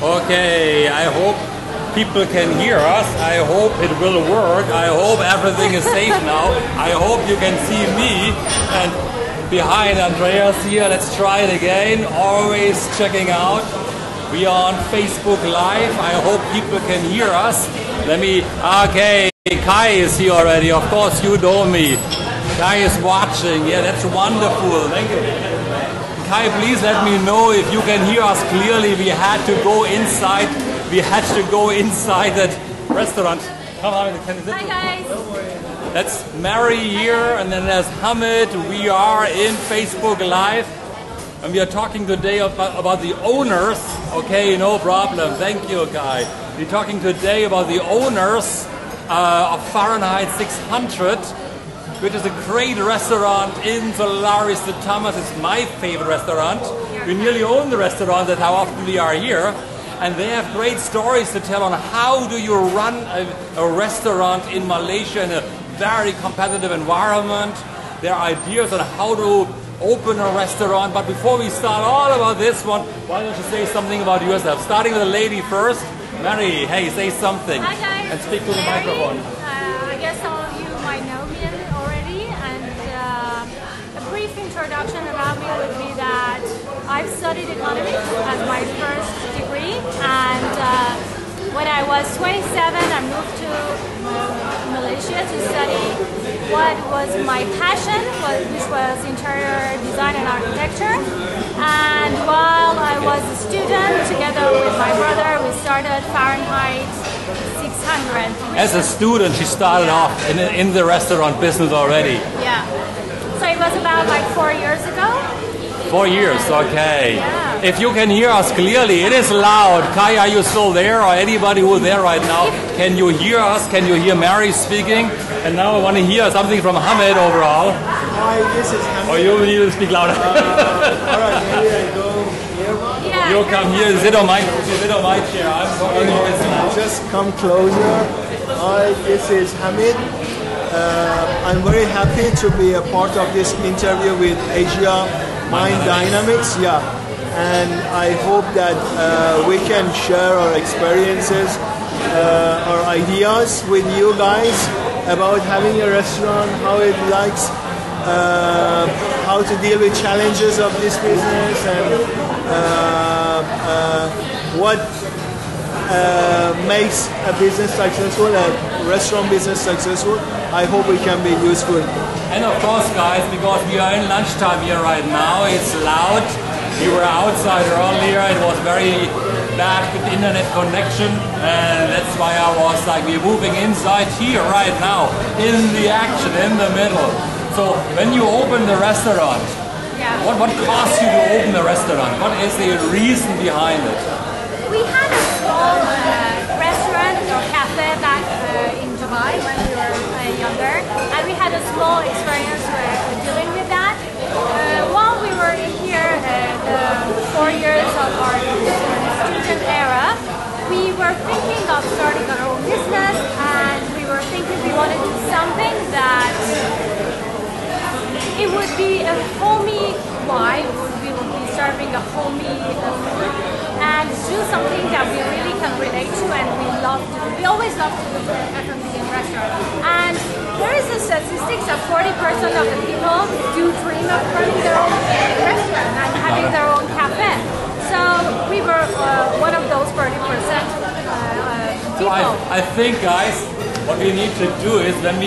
Okay, I hope people can hear us. I hope it will work. I hope everything is safe now. I hope you can see me and behind Andreas here. Let's try it again. Always checking out. We are on Facebook Live. I hope people can hear us. Okay, Kai is here already. Of course, you know me. Kai is watching. Yeah, that's wonderful. Thank you. Kai, please let me know if you can hear us clearly. We had to go inside. We had to go inside that restaurant. Come on, hi guys. That's Mary here, and then there's Hamid. We are in Facebook Live, and we are talking today about the owners. Okay, no problem. Thank you, Kai. We're talking today about the owners of Fahrenheit 600. Which is a great restaurant in Solaris de Thomas. It's my favorite restaurant. We nearly own the restaurant, that's how often we are here. And they have great stories to tell on how do you run a restaurant in Malaysia in a very competitive environment. Their ideas on how to open a restaurant. But before we start all about this one, why don't you say something about yourself? Starting with the lady first. Mary, hey, say something. Hi guys. And speak to the microphone. I guess some of you might know me already, and a brief introduction about me would be that I've studied economics as my first degree, and when I was 27 I moved to Malaysia to study what was my passion, which was interior design and architecture. And while I was a student, together with my brother, we started Fahrenheit 600. As a student, she started off in the restaurant business already. Yeah. So it was about like 4 years ago. 4 years, okay. Yeah. If you can hear us clearly, it is loud. Kai, are you still there, or anybody who's there right now? Can you hear us? Can you hear Mary speaking? And now I want to hear something from Hamid overall. Hi, this is Hamid. Oh, you need to speak louder. Alright, maybe I go here. Yeah. You come here, sit on my chair. I'm talking always now. Just come closer. Hi, this is Hamid. I'm very happy to be a part of this interview with Asia Mind Dynamics. Yeah, and I hope that we can share our experiences, our ideas with you guys about having a restaurant, how it likes, how to deal with challenges of this business, and what makes a business successful, a restaurant business successful. I hope we can be useful. And of course, guys, because we are in lunchtime here right now, it's loud. We were outside earlier, it was very bad with internet connection, and that's why I was like, we're moving inside here right now, in the action, in the middle. So when you open the restaurant, Yeah. what caused you to open the restaurant? What is the reason behind it? We had a small restaurant or cafe back in Dubai when we were younger, and we had a small experience dealing with that. While we were in here, the 4 years of our student era, we were thinking of starting our own business, and we were thinking we wanted to do something that it would be a homey vibe. We would be serving a homey food, and do something that we really can relate to and we love to do. We always love to do F&B in restaurants. And there is a statistics that 40% of the people do dream of running their own restaurant and having their own cafe. So we were one of those 40% people. I think, guys, what we need to do is when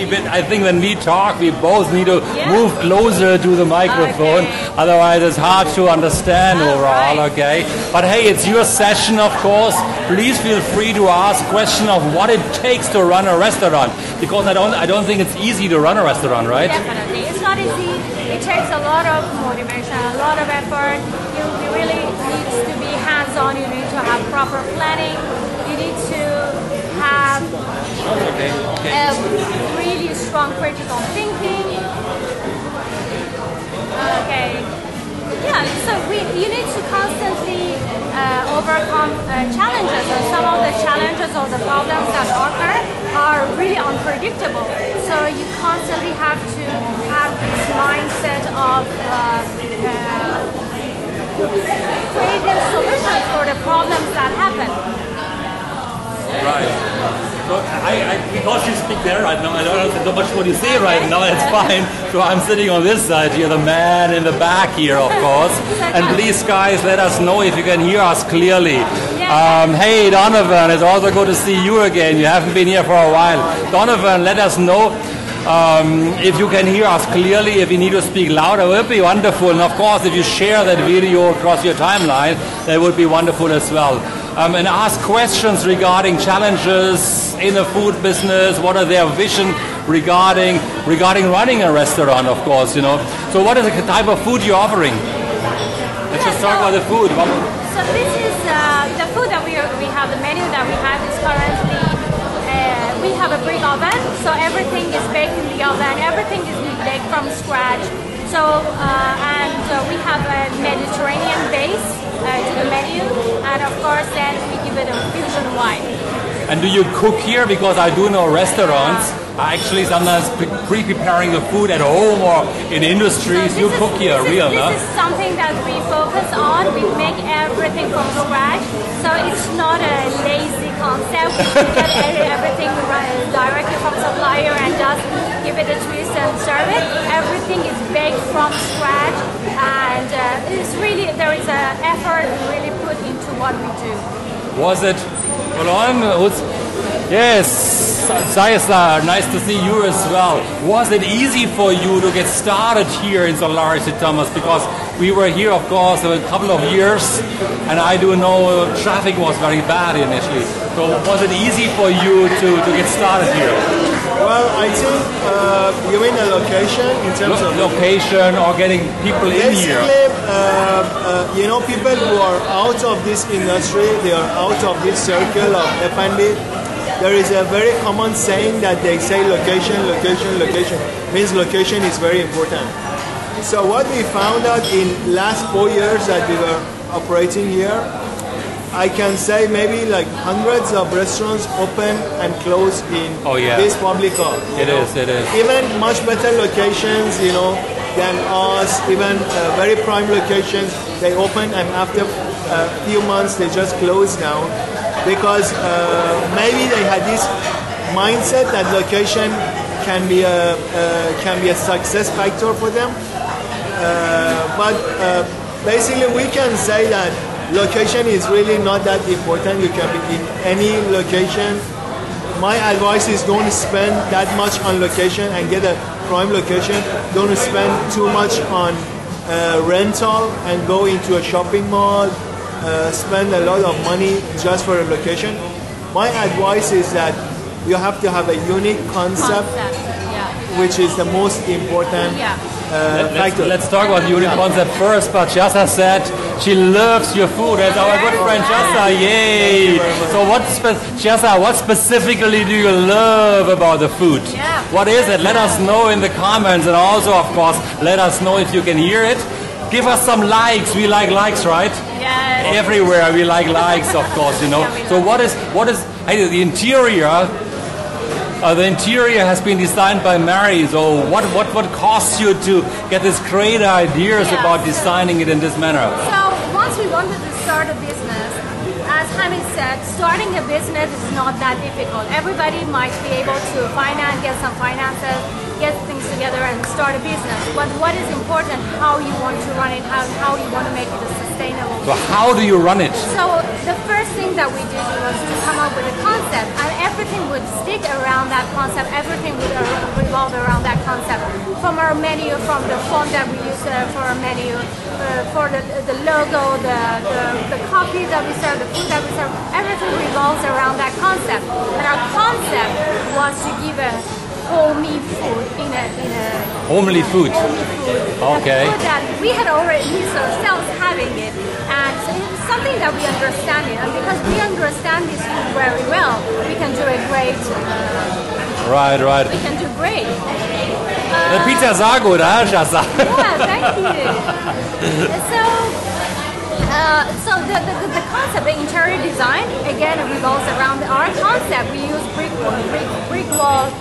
we talk, we both need to move closer to the microphone. Okay. Otherwise, it's hard to understand overall. Right. Okay, but hey, it's your session, of course. Please feel free to ask questions of what it takes to run a restaurant, because I don't think it's easy to run a restaurant, right? Definitely, it's not easy. It takes a lot of motivation, a lot of effort. You really need to be hands-on. You need to have proper planning. You need to have really strong critical thinking. Okay. Yeah, so you need to constantly overcome challenges, and some of the challenges or the problems that occur are really unpredictable. So you constantly have to have this mindset of creative solutions for the problems that happen. So because you speak there right now, I don't know much what you say right now. It's fine. So I'm sitting on this side here, the man in the back here, of course. And please, guys, let us know if you can hear us clearly. Hey, Donovan, it's also good to see you again. You haven't been here for a while. Donovan, let us know if you can hear us clearly. If you need to speak louder, it would be wonderful. And of course, if you share that video across your timeline, that would be wonderful as well. And ask questions regarding challenges in the food business. What are their vision regarding running a restaurant, of course, you know. So what is the type of food you're offering? Let's just talk about the food. So this is the food that we have. The menu that we have is currently, we have a brick oven, so everything is baked in the oven. Everything is baked from scratch. So, we have a Mediterranean base to the menu, and of course then we give it a fusion wine. And do you cook here? Because I do know restaurants are actually sometimes pre-preparing the food at home or in industries. So you cook here, real, no? This is something that we focus on. We make everything from scratch, so it's not a lazy concept. We get everything directly from supplier and just give it a twist and serve it. Everything is baked from scratch, and it's really, there is an effort really put into what we do. Was it? Hold on. Yes, Sayasa, nice to see you as well. Was it easy for you to get started here in Solaris Thomas? Because we were here, of course, a couple of years, and I do know traffic was very bad initially. So was it easy for you to get started here? Well, I think you mean a location in terms of location or getting people in here. You know, people who are out of this industry, they are out of this circle of F&B. There is a very common saying that they say location, location, location. Means location is very important. So what we found out in last 4 years that we were operating here, I can say maybe like hundreds of restaurants open and close in this public hall. It is. Even much better locations, you know, than us, even very prime locations, they open and after a few months they just close down because maybe they had this mindset that location can be a success factor for them. But basically we can say that location is really not that important. You can be in any location. My advice is don't spend that much on location and get a prime location. Don't spend too much on rental and go into a shopping mall, spend a lot of money just for a location. My advice is that you have to have a unique concept. Which is the most important factor. Let's talk about the unique concept first, but Jasa said she loves your food. That's our good friend Jasa, yay! So Jasa, what specifically do you love about the food? What is it? Let us know in the comments, and also, of course, let us know if you can hear it. Give us some likes. We like likes, right? Yes. Everywhere we like likes, of course, you know. So what is the interior? The interior has been designed by Mary. So what caused you to get these great ideas about designing it in this manner? So once we wanted to start a business, as Hamid said, starting a business is not that difficult. Everybody might be able to get some finances, get things together and start a business. But what is important, how you want to run it, how you want to make it sustainable. So how do you run it? So the first thing that we did was to come up with a concept, and everything would stick around that concept. Everything would revolve around that concept. From our menu, from the font that we use for our menu, for the logo, the coffee that we serve, the food that we serve, everything revolves around that concept. And our concept was to give a homey food in a homely food. Okay. Food that we had already used ourselves having it, and so it's something that we understand it, and because we understand this food very well, we can do a great. Right. We can do great. The pizza are good, huh, Shasa? Yeah, thank you. So the concept, the interior design, again, it revolves around our concept. We use brick wall,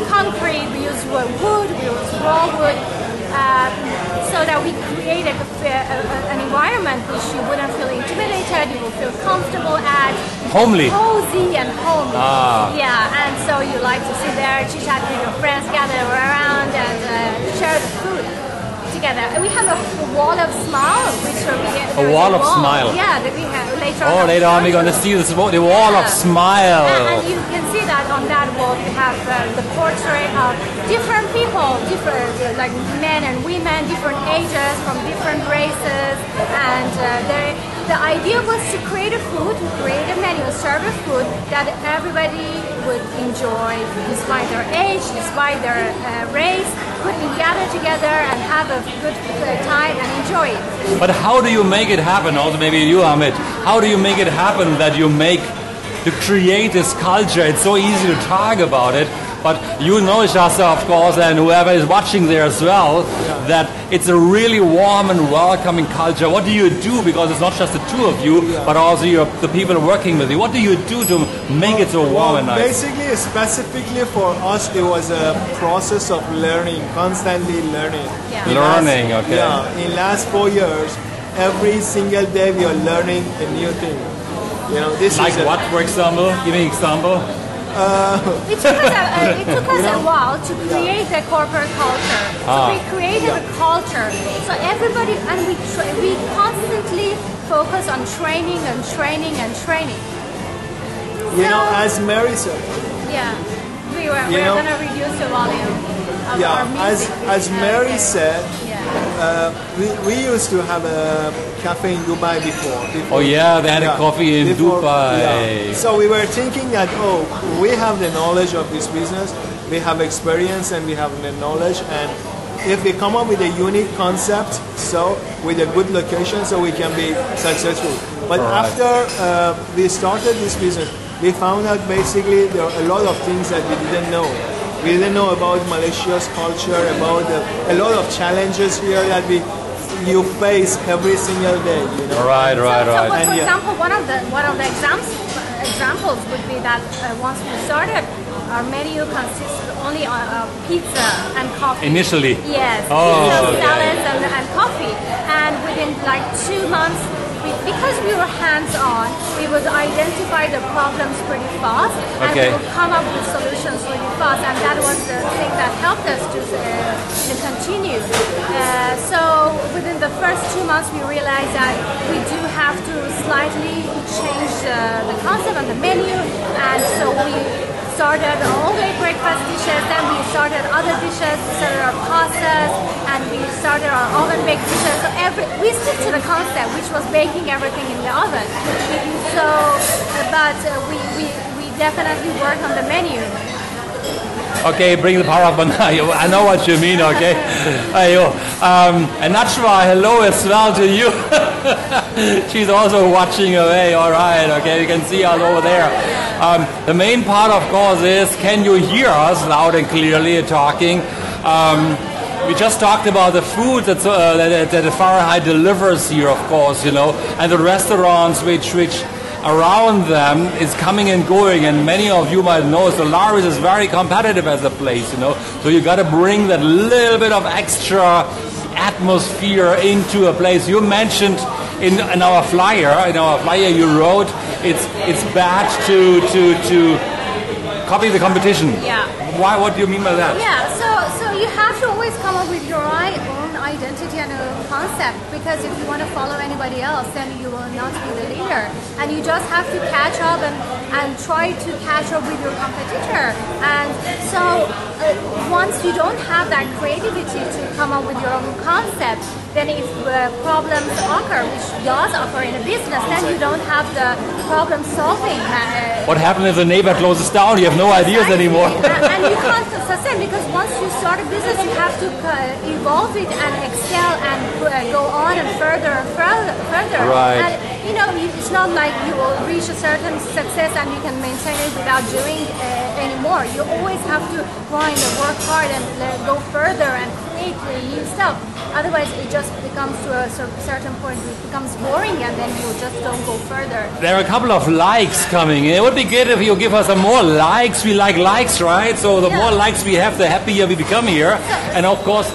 concrete, we use wood, we use raw wood, so that we created an environment which you wouldn't feel intimidated, you will feel comfortable at. Homely. Cozy and homely. Yeah, So you like to sit there, chit chat with your friends, gather around, and share the food together. We have a wall of smile, which a wall of smile. Yeah, that we have later on. Oh, later on we're going to see this, the wall of smile. And you can see that on that wall you have the portrait of different people, different like men and women, different ages, from different races, and the idea was to create a food, create a menu, serve a food that everybody would enjoy, despite their age, despite their race. We can gather together and have a good time and enjoy it. But how do you make it happen? Also, maybe you, Hamid. How do you make it happen that you to create this culture? It's so easy to talk about it, but you know, Shasta, of course, and whoever is watching there as well, that it's a really warm and welcoming culture. What do you do? Because it's not just the two of you, but also the people working with you. What do you do to make it so warm and nice? Basically, specifically for us, it was a process of learning, constantly learning. Yeah. Learning, okay. Yeah, in last 4 years, every single day we are learning a new thing. You know, this like is what, for example? Give me an example. It took us a while to create the corporate culture. So we created a culture. So everybody, and we constantly focus on training and training and training. You know, as Mary said. Yeah, we're going to reduce the volume of our music. As Mary said, Yeah. we used to have a cafe in Dubai before. Oh yeah, they had a coffee in Dubai. Yeah. So we were thinking that, we have the knowledge of this business, we have experience and we have the knowledge, and if we come up with a unique concept, so with a good location, so we can be successful. But after we started this business, we found out basically there are a lot of things that we didn't know. We didn't know about Malaysia's culture, about a lot of challenges here that you face every single day. You know? Right. So for example, one of the examples would be that once we started, our menu consists only of pizza and coffee. Initially. Yes. Oh, pizza, salads, and coffee. And within like 2 months, because we were hands-on, we would identify the problems pretty fast, and we would come up with solutions really fast, and that was the thing that helped us to continue. So within the first 2 months, we realized that we do have to slightly change the concept on the menu, and so we started all-day breakfast dishes, then we started other dishes, we started our pastas, and we started our oven-baked dishes. So we stick to the concept, which was baking everything in the oven. So, but we definitely worked on the menu. Okay, bring the power up on I know what you mean, okay? And Nachwa, hello as well to you. She's also watching away, all right, okay, you can see us over there. The main part, of course, is can you hear us loud and clearly talking? We just talked about the food that the Fahrenheit delivers here, of course, you know, and the restaurants which around them is coming and going, and many of you might know Solaris is very competitive as a place, you know, so you got to bring that little bit of extra atmosphere into a place. You mentioned in our flyer you wrote it's bad to copy the competition. Yeah. Why? What do you mean by that? Yeah, so you have to always come up with your own identity and a concept, because if you want to follow anybody else, then you will not be the leader. And you just have to catch up and try to catch up with your competitor. And so once you don't have that creativity to come up with your own concept, then if problems occur, which does occur in a business, then you don't have the problem solving. What happens if the neighbor closes down? You have no ideas anymore. And you can't sustain, because once you start a business, you have to evolve it and excel and go on and further and further. Right. And you know, it's not like you will reach a certain success and you can maintain it without doing anymore. You always have to grind and work hard and go further and create new stuff. Otherwise, it just becomes to a certain point, it becomes boring, and then you just don't go further. There are a couple of likes coming in. It would be good if you give us some more likes. We like likes, right? So the more likes we have, the happier we become here. And of course,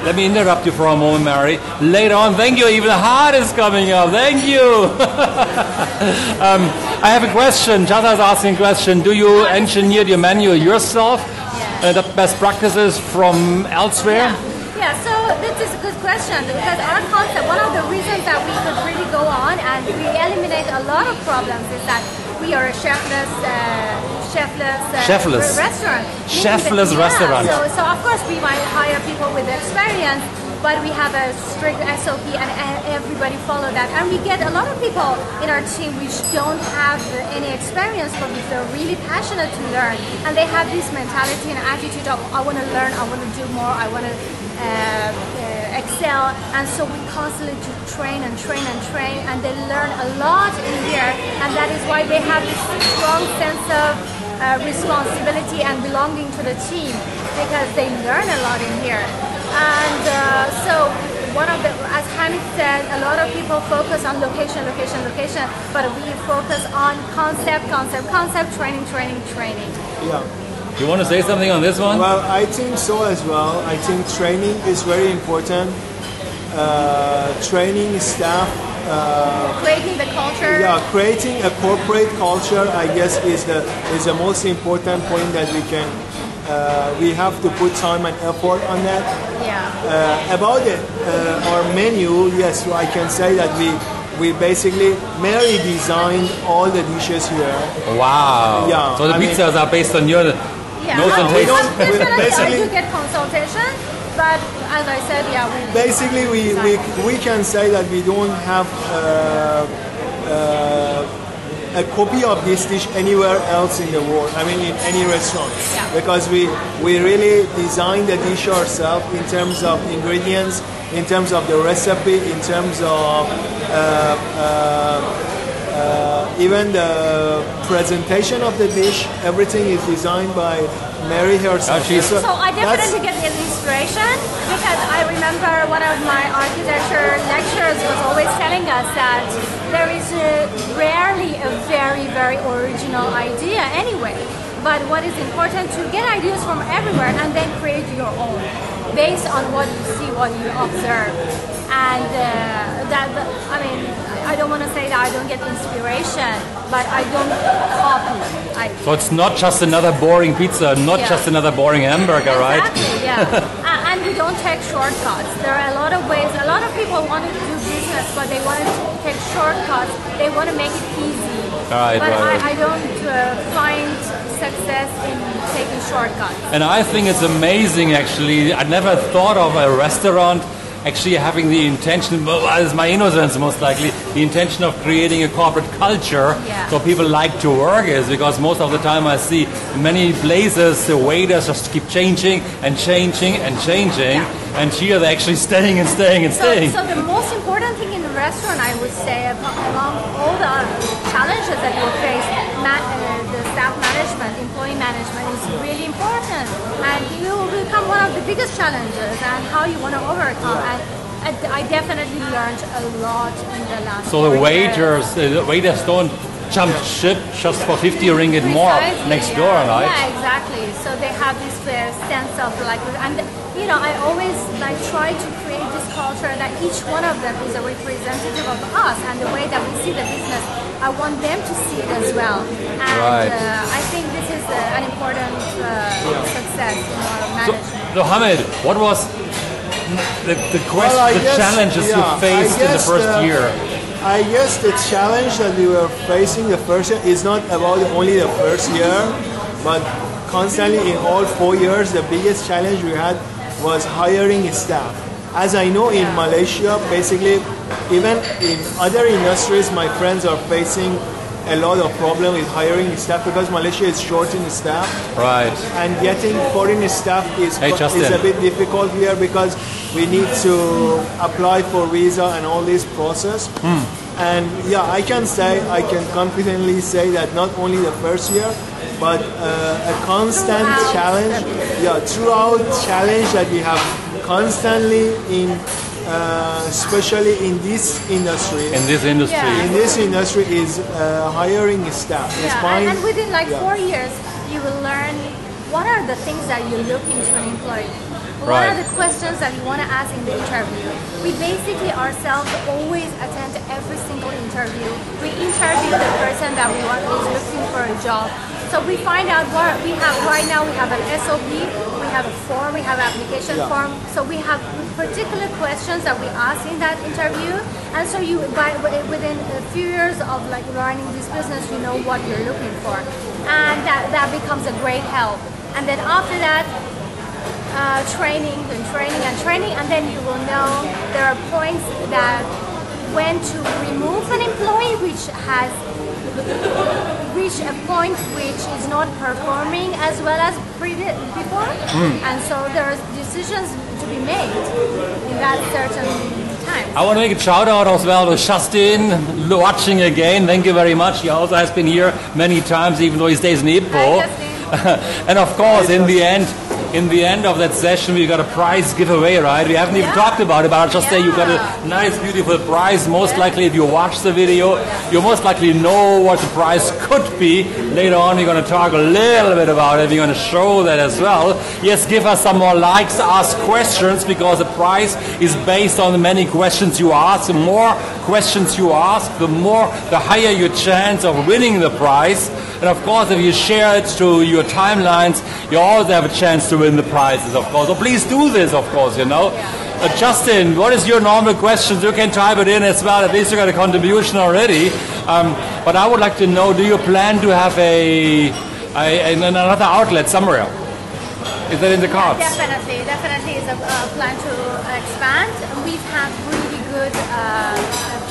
let me interrupt you for a moment, Mary. Later on, thank you. Even Heart is coming up. Thank you. I have a question. Jada is asking a question. Do you engineer your menu yourself? The best practices from elsewhere? Yeah, so this is a good question because our concept, one of the reasons that we could really go on and we eliminate a lot of problems is that we are a chefless restaurant. Chefless restaurant. So of course we might hire people with experience, but we have a strict SOP and everybody follow that. And we get a lot of people in our team which don't have any experience, but they're really passionate to learn. And they have this mentality and attitude of, I want to learn, I want to do more, I want to excel. And so we constantly train and train and train, and they learn a lot in here. And that is why they have this strong sense of responsibility and belonging to the team, because they learn a lot in here. And so one of the, as Hamid said, a lot of people focus on location, but we focus on concept, training. Yeah. You want to say something on this one? Well, I think so as well. I think training is very important. Training staff. Creating the culture. Yeah, creating a corporate culture, I guess, is the most important point that we have to put time and effort on that. Yeah. About our menu, yes, I can say that we basically Mary designed all the dishes here. Wow. Yeah. So the pizzas are based on your nose and taste. Definitely, I do get consultation, but as I said, basically we can say that we don't have a copy of this dish anywhere else in the world. I mean, in any restaurant, because we really designed the dish ourselves in terms of ingredients, in terms of the recipe, in terms of even the presentation of the dish. Everything is designed by Mary herself. So I definitely get the inspiration, because I remember one of my architecture lecturers was always telling us that there is rarely a very, very original idea anyway. But what is important to get ideas from everywhere and then create your own based on what you see, what you observe. And I mean, I don't want to say that I don't get inspiration, but I don't copy. So it's not just another boring pizza, not just another boring hamburger, right? Exactly, yeah. And we don't take shortcuts. There are a lot of ways. A lot of people want to do business, but they want to take shortcuts. They want to make it easy. Right, but I don't find success in taking shortcuts. And I think it's amazing, actually. I never thought of a restaurant actually having the intention, well, it's my innocence most likely, the intention of creating a corporate culture so people like to work is, because most of the time I see in many places the waiters just keep changing and changing and changing, and here they're actually staying and staying and staying. So the most important thing in the restaurant, I would say, among all the challenges that you face, the staff management, employee management is really important, and you will become one of the biggest challenges and how you want to overcome. And I definitely learned a lot in the last. So the waiters don't jump ship just for 50 ringgit more next door, right? Yeah, exactly. So they have this sense of like, and you know, I always like try to create this culture that each one of them is a representative of us, and the way that we see the business, I want them to see it as well. And I think this is an important success in our management. So Hamid, what was the question, the challenges you faced in the first year? I guess the challenge that we were facing the first year is not about only the first year, but constantly in all 4 years, the biggest challenge we had was hiring staff. As I know in Malaysia, basically, even in other industries, my friends are facing a lot of problem with hiring staff because Malaysia is short in staff. Right. And getting foreign staff is a bit difficult here because we need to apply for visa and all this process. And I can confidently say that not only the first year, but a constant challenge, throughout challenge that we have constantly in, especially in this industry. In this industry is hiring staff. And within 4 years, you will learn what are the things that you look into an employee. what are the questions that you want to ask in the interview? We basically ourselves always attend every single interview. We interview the person that we want who's looking for a job. So we find out what we have right now. We have an SOP, we have a form, we have an application form. So we have particular questions that we ask in that interview. And so you, within a few years of like running this business, you know what you're looking for, and that becomes a great help. And then after that, training, and then you will know there are points that when to remove an employee which has reached a point which is not performing as well as before, and so there are decisions to be made in that certain time. I want to make a shout out as well to Justin, watching again. Thank you very much. He also has been here many times, even though he stays in Ipoh. And of course, in the end of that session, we got a prize giveaway, right? We haven't even talked about it, but I'll just say you got a nice, beautiful prize. Most likely, if you watch the video, you most likely know what the prize could be. Later on, we're going to talk a little bit about it. We're going to show that as well. Yes, give us some more likes, ask questions, because the prize is based on the many questions you ask. The more questions you ask, the higher your chance of winning the prize. And of course, if you share it to your timelines, you also have a chance to win the prizes, of course. So please do this, of course, you know. Justin, what is your normal questions? You can type it in as well. At least you got a contribution already. But I would like to know, do you plan to have another outlet somewhere? Is that in the cards? Definitely is a plan to expand. We've had really good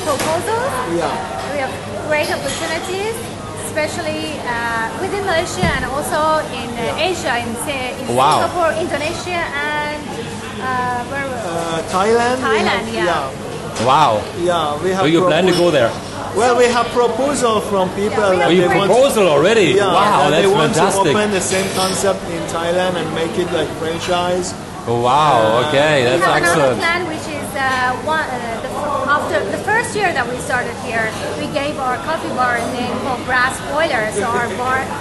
proposals. We have great opportunities, especially within Malaysia and also in Asia, in Singapore, Indonesia, and Thailand. Wow. Yeah, we have. So you plan to go there? Well, we have proposal from people. Oh, you proposal already? Yeah, wow, that's they want fantastic. to open the same concept in Thailand and make it like franchise. Oh, wow, okay, that's excellent. We have another plan, which is after the first year that we started here, we gave our coffee bar a name called Brass Boiler. So our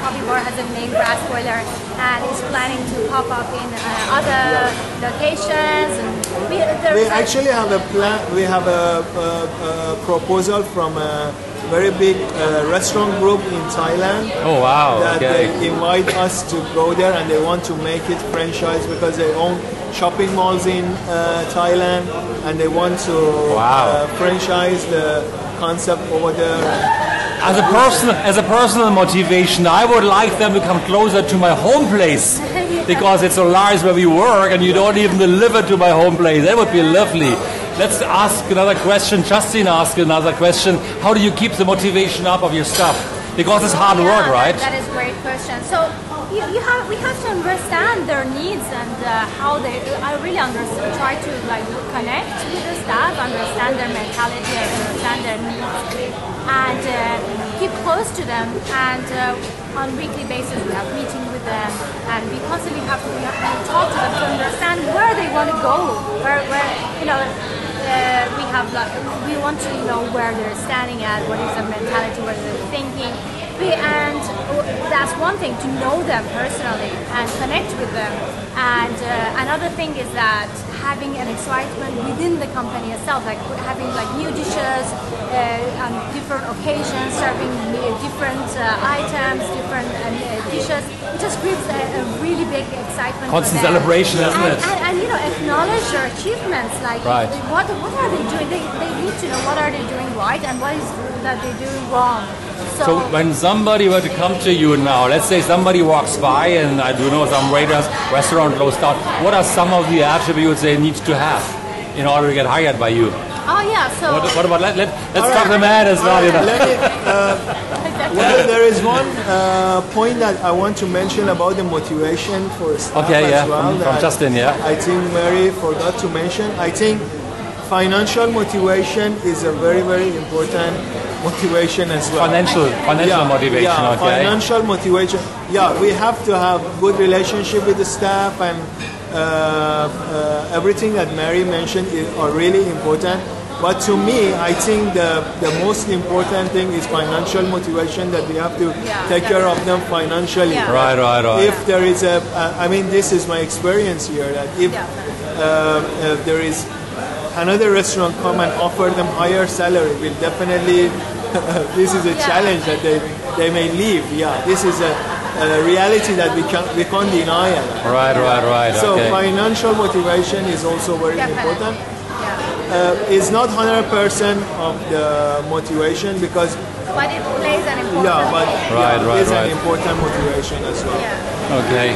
coffee bar has a name, Brass Boiler, and is planning to pop up in other locations. And we actually have a plan. We have a proposal from a very big restaurant group in Thailand. Oh wow! That they invite us to go there, and they want to make it franchise because they own shopping malls in Thailand, and they want to franchise the concept over there. As a personal motivation, I would like them to come closer to my home place because it's so large where we work, and you don't even deliver to my home place. That would be lovely. Let's ask another question. Justin asked another question. How do you keep the motivation up of your stuff? Because it's hard work, right? That is a great question. So we have to understand their needs and how they. I really try to like connect with the staff, understand their mentality, and understand their needs, and keep close to them. And on a weekly basis, we have meetings with them, and we constantly have to talk to them to understand where they want to go, where you know. We want to know where they're standing at, what is their mentality, what they're thinking, and that's one thing, to know them personally and connect with them. And another thing is that having an excitement within the company itself, like having like new dishes on different occasions, serving different items, different dishes. It just gives a really big excitement. Constant celebration, isn't it? And you know, acknowledge their achievements. Like what are they doing? They need to know what are they doing right and what is that they're doing wrong. So when somebody were to come to you now, let's say somebody walks by and I do know some restaurant closed down, what are some of the attributes they need to have in order to get hired by you? Oh yeah, so... What about, let's talk the man as well, you know. Well, there is one point that I want to mention about the motivation for staff as well. From Justin, I think Mary forgot to mention. I think financial motivation is a very, very important motivation as well. Financial motivation, okay. Financial motivation. Yeah, we have to have good relationship with the staff, and everything that Mary mentioned are really important. But to me, I think the most important thing is financial motivation, that we have to take care of them financially. Right. If there is I mean, this is my experience here, that if there is another restaurant come and offer them higher salary, will definitely this is a challenge that they may leave. Yeah, this is a reality that we can't deny. Right. So okay. financial motivation is also very important. It's not 100% of the motivation because. But it plays an important. Yeah, but it's an right. important motivation as well. Yeah. Okay.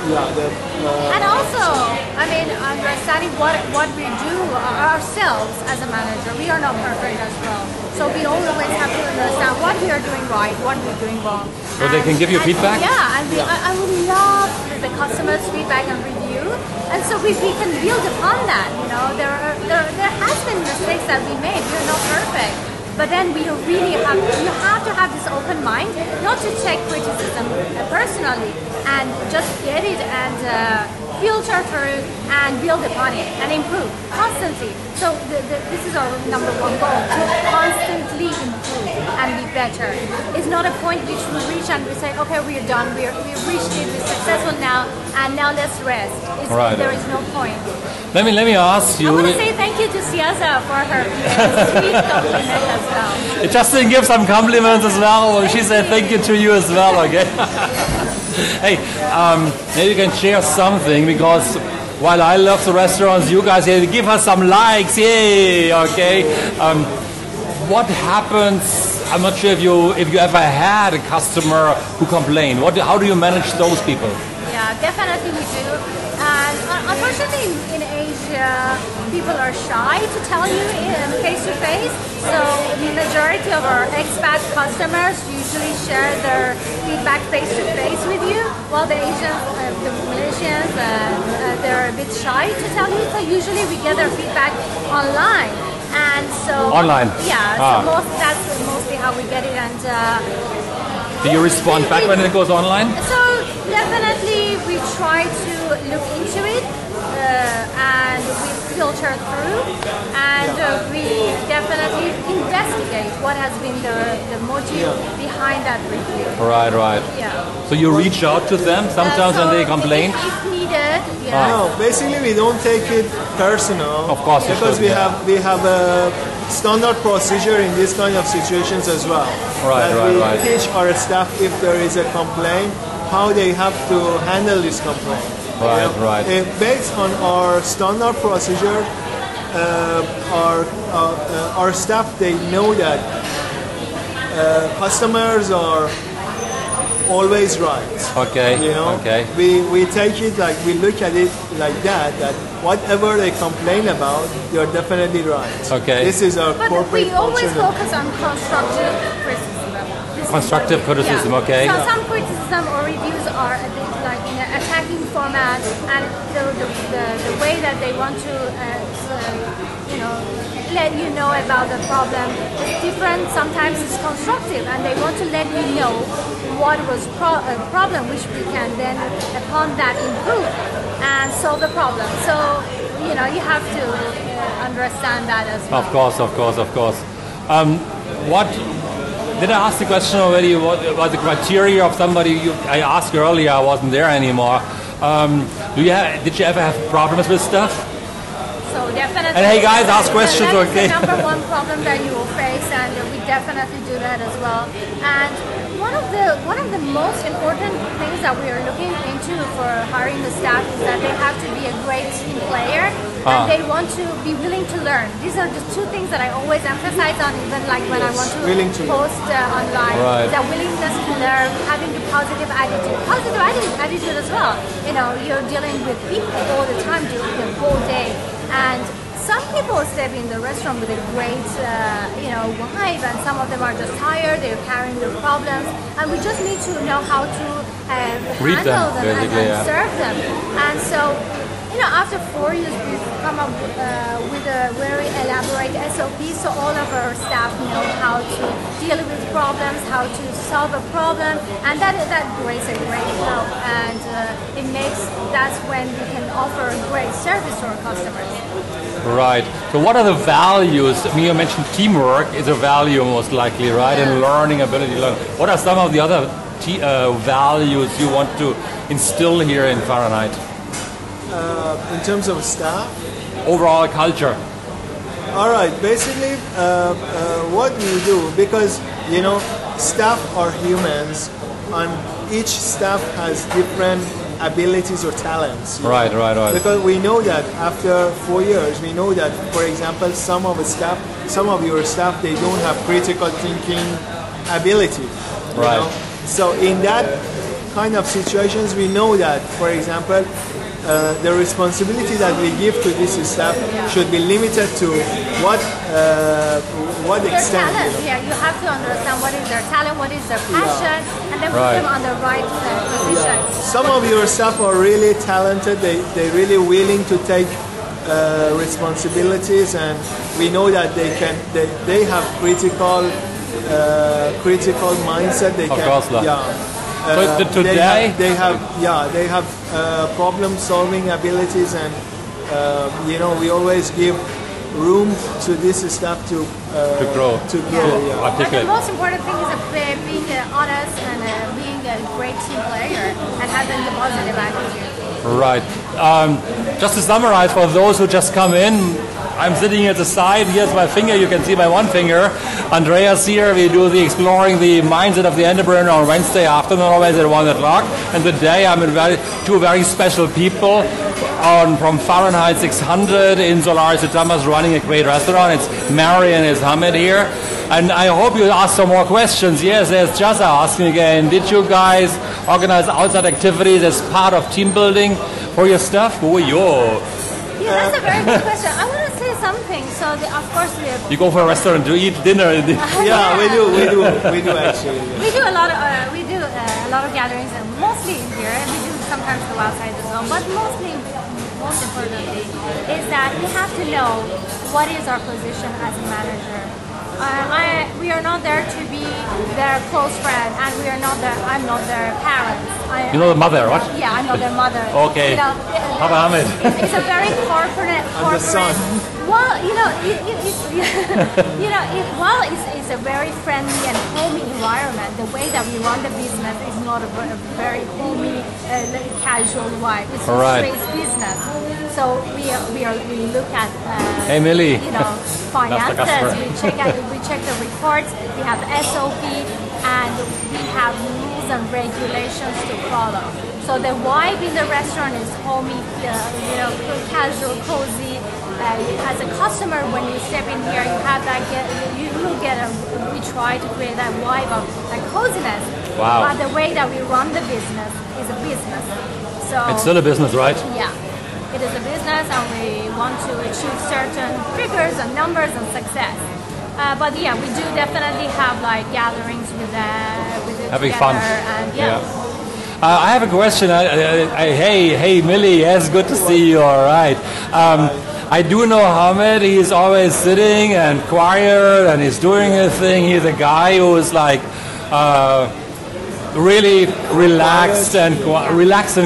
And also, I mean, understanding what we do ourselves as a manager, we are not perfect as well. So we always have to understand what we are doing right, what we're doing wrong. So they can give you feedback? Yeah, and I would love the customers' feedback and review. And so we can build upon that. You know, there has been mistakes that we made. We're not perfect. But then you have to have this open mind, not to take criticism personally, and just get it and filter through and build upon it and improve constantly. So this is our number one goal, to constantly improve and be better. It's not a point which we reach and we say, okay, we're done, we've reached it, we're successful now, and now let's rest. There is no point. Let me ask you. I want to say thank you to Siaza for her sweet compliment as well. Justin give some compliments as well. She said thank you to you as well. Okay. Hey, maybe you can share something, because while I love the restaurants, you guys here give us some likes. Yay! Okay. What happens? I'm not sure if you ever had a customer who complained. How do you manage those people? Yeah, definitely we do. And unfortunately in Asia, people are shy to tell you face to face. So the majority of our expat customers usually share their feedback face to face with you, while the Asians, the Malaysians, they're a bit shy to tell you. So usually we get their feedback online. And so online. Yeah. So that's mostly how we get it. And do you respond back when it goes online? So definitely we try to look into it and we filter through, and we definitely investigate what has been the motive behind that review. Right. Yeah. So you reach out to them sometimes when they complain? If needed, yeah. No, basically we don't take it personal. Of course, because we have a standard procedure in these kind of situations as well. Right. We teach our staff if there is a complaint, how they have to handle this complaint. Right. Based on our standard procedure, our staff, they know that customers are always right. Okay. You know, okay. We take it like, we look at it like that whatever they complain about, you're definitely right. Okay. This is our But corporate we always culture. focus on constructive criticism. Constructive criticism, okay. So some criticism or reviews are a bit like in an attacking format, and the way that they want to let you know about the problem is different. Sometimes it's constructive, and they want to let you know what was a problem, which we can then upon that improve and solve the problem. So you have to understand that as well. Of course. What did I ask the question already? What about the criteria of somebody? I asked earlier. I wasn't there anymore. Did you ever have problems with stuff? So definitely. And hey guys, ask questions, that okay? Is the number one problem that you will face, and we definitely do that as well. And one of the most important things that we are looking into for hiring the staff is that they have to be a great team player, and they want to be willing to learn. These are the two things that I always emphasize on, even like when I want to post online. Right. The willingness to learn, having the positive attitude as well. You're dealing with people all the time during the whole day, and some people step in the restaurant with a great, vibe, and some of them are just tired. They're carrying their problems, and we just need to know how to handle them and serve them. And so, after 4 years, we've come up with a very elaborate SOP, so all of our staff know how to deal with problems, how to solve a problem, and that creates a great help, and that's when we can offer great service to our customers. Right. So what are the values? I mean, you mentioned teamwork is a value most likely, right? Yeah. And learning, ability to learn. What are some of the other values you want to instill here in Fahrenheit? in terms of staff. Overall culture. All right. Basically, what we do, because staff are humans, and each staff has different abilities or talents. Right. Because we know that after 4 years, we know that, for example, some of your staff, they don't have critical thinking ability. Right. So in that kind of situations, we know that, for example, the responsibility that we give to this staff should be limited to what extent. Talent, you have to understand what is their talent, what is their passion, and then put them on the right position. Some of your staff are really talented. They're really willing to take responsibilities, and we know that they have critical mindset. They of can, course, so today they have problem-solving abilities, and we always give room to this staff to grow. But the most important thing is being honest and being a great team player and having the positive attitude. Right. Just to summarize for those who just come in, I'm sitting at the side. Here's my finger. You can see my one finger. Andreas here. We do the exploring the mindset of the entrepreneur on Wednesday afternoon, always at 1 o'clock. And today I'm with two very special people from Fahrenheit 600 in Solaris de Tamas, running a great restaurant. It's Mary and it's Hamid here. And I hope you ask some more questions. Yes, there's just asking again. Did you guys organize outside activities as part of team building for your staff? Oh, yo. Yeah, that's a very good question. I want to say something. So, of course, we have... You go for a restaurant to eat dinner. Yeah, we do actually. We do a lot of gatherings, and mostly in here. And we do sometimes go outside as well. But most importantly, is that we have to know what is our position as a manager. We are not there to be their close friend, and I'm not their parents. You know the mother, what? Yeah, I'm not their mother. Okay. Papa Hamid. It's a very corporate. I'm the son. Well, it's a very friendly and homey environment. The way that we run the business is not a very homey, casual vibe. It's straight business. So we look at hey Millie, finances. We check the reports. We have SOP, and we have rules and regulations to follow. So the vibe in the restaurant is homey, casual, cozy. As a customer, when you step in here, you have that. We try to create that vibe of coziness. Wow. But the way that we run the business is a business. So it's still a business, right? Yeah. It is a business, and we want to achieve certain figures and numbers and success. But yeah, we do definitely have gatherings with having fun. And I have a question. Hey, Millie. Yes, good to see you. All right. I do know Hamid. He's always sitting and quiet, and he's doing his thing. He's a guy who is really relaxed and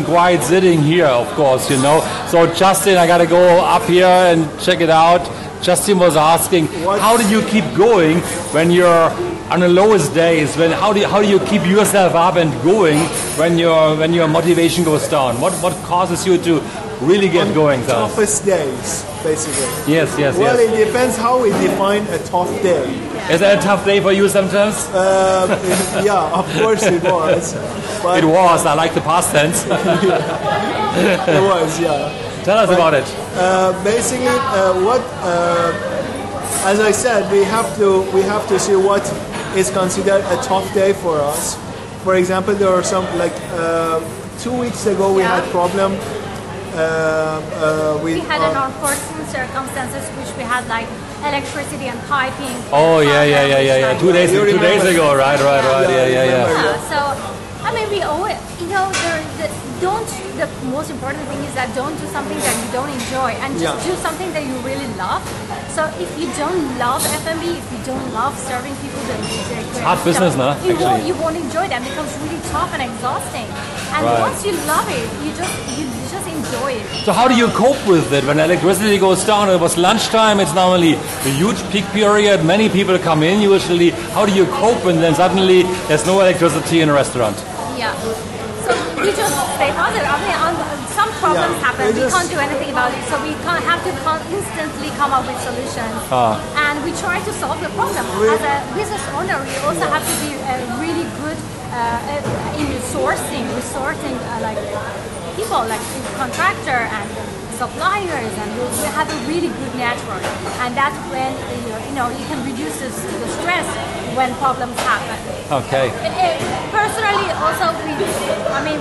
quiet sitting here, of course, So Justin, I gotta go up here and check it out. Justin was asking, how do you keep going when you're on the lowest days? How do you keep yourself up and going when your motivation goes down? What causes you to really get going? Toughest days, basically. Yes. Well, it depends how we define a tough day. Is that a tough day for you sometimes? Yeah, of course it was. But it was. I like the past tense. It was, yeah. Tell us about it. Basically, as I said, we have to see what is considered a tough day for us. For example, there are some 2 weeks ago we had problem. We had an unforeseen circumstances which we had electricity and piping. Oh yeah. 2 days ago, right. Yeah. So we always, the most important thing is that don't do something that you don't enjoy, and just do something that you really love. So if you don't love F&B, if you don't love serving people, then it's hard business, no? You won't enjoy that. It becomes really tough and exhausting. And once you love it, you just enjoy it. So how do you cope with it when electricity goes down? It was lunchtime. It's normally a huge peak period. Many people come in usually. How do you cope when then suddenly there's no electricity in a restaurant? Yeah. So you just stay positive. On some problems Yeah. happen, we can't do anything about it. So we can't have to instantly come up with solutions. And we try to solve the problem. As a business owner, we also have to be really good in resourcing like people, like contractor and suppliers, and we have a really good network. And that's when you can reduce the stress when problems happen. Okay. Personally, also,